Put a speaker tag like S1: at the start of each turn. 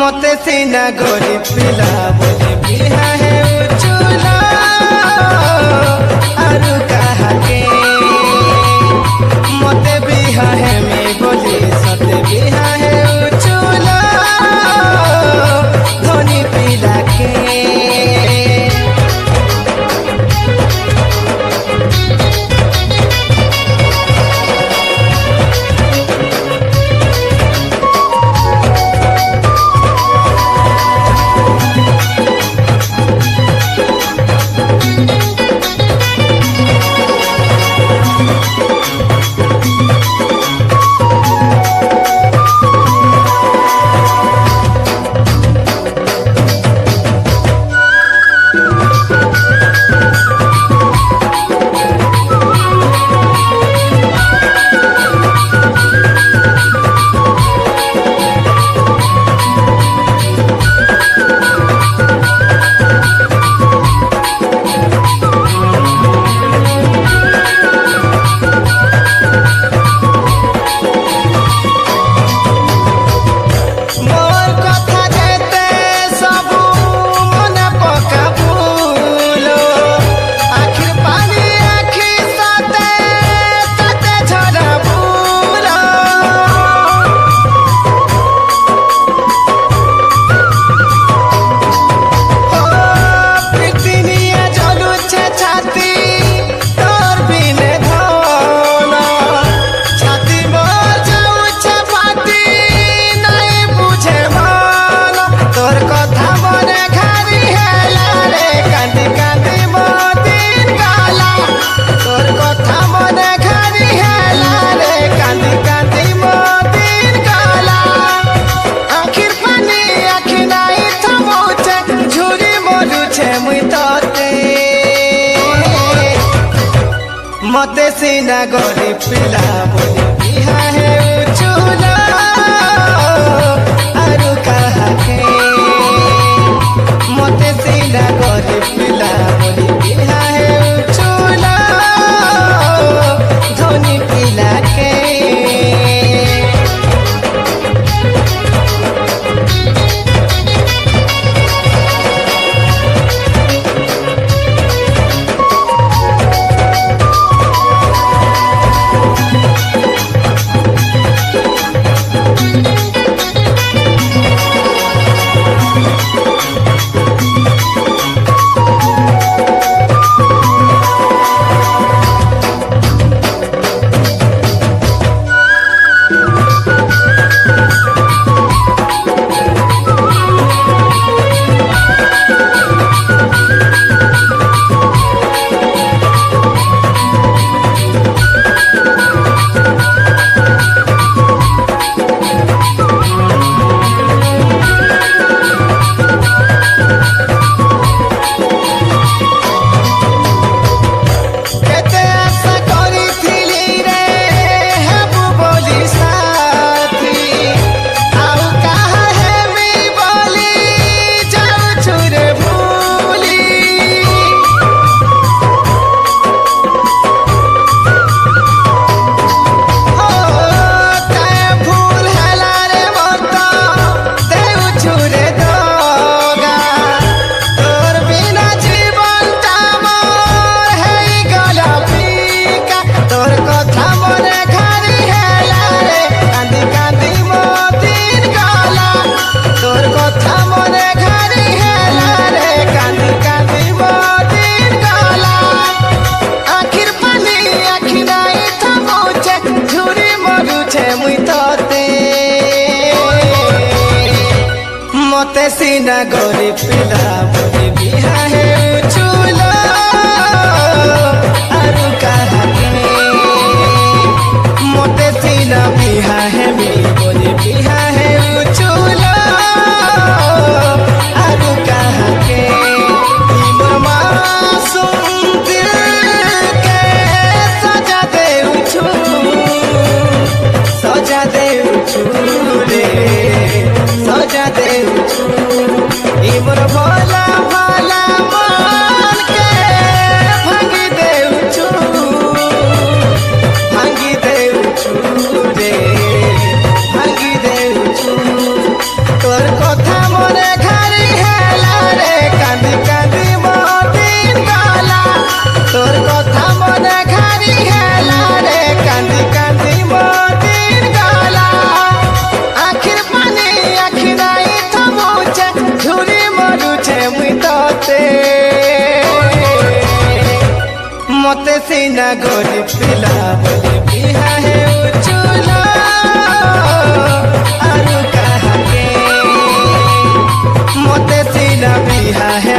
S1: मते सीना गोरी पिला बोले बिहा है उचुला आरु कहा के मते बिहा है मैं बोली सते बिहा है उचुला धनी पिला के मते सीना गोरी पिला बोले बिहा है उचुला आरु कहा के मते सीना गोरी पिला बोले बिहा है उचुला धनी पिला के मते सीना गोरी पिला बोले बिहा है उचुला आरु कहा के मते सीना बिहा है मैं बोले बिहा है उचुला आरु कहा के मोर मासूम दिल के सजा दे रे सजा दे मोर भोला भोला मन के भांगी दे रे भांगी दे तोर कथा मोते सीना गोरी पिला बोले बिहा है उचुला आरु कहा के मोते सीना बिहा है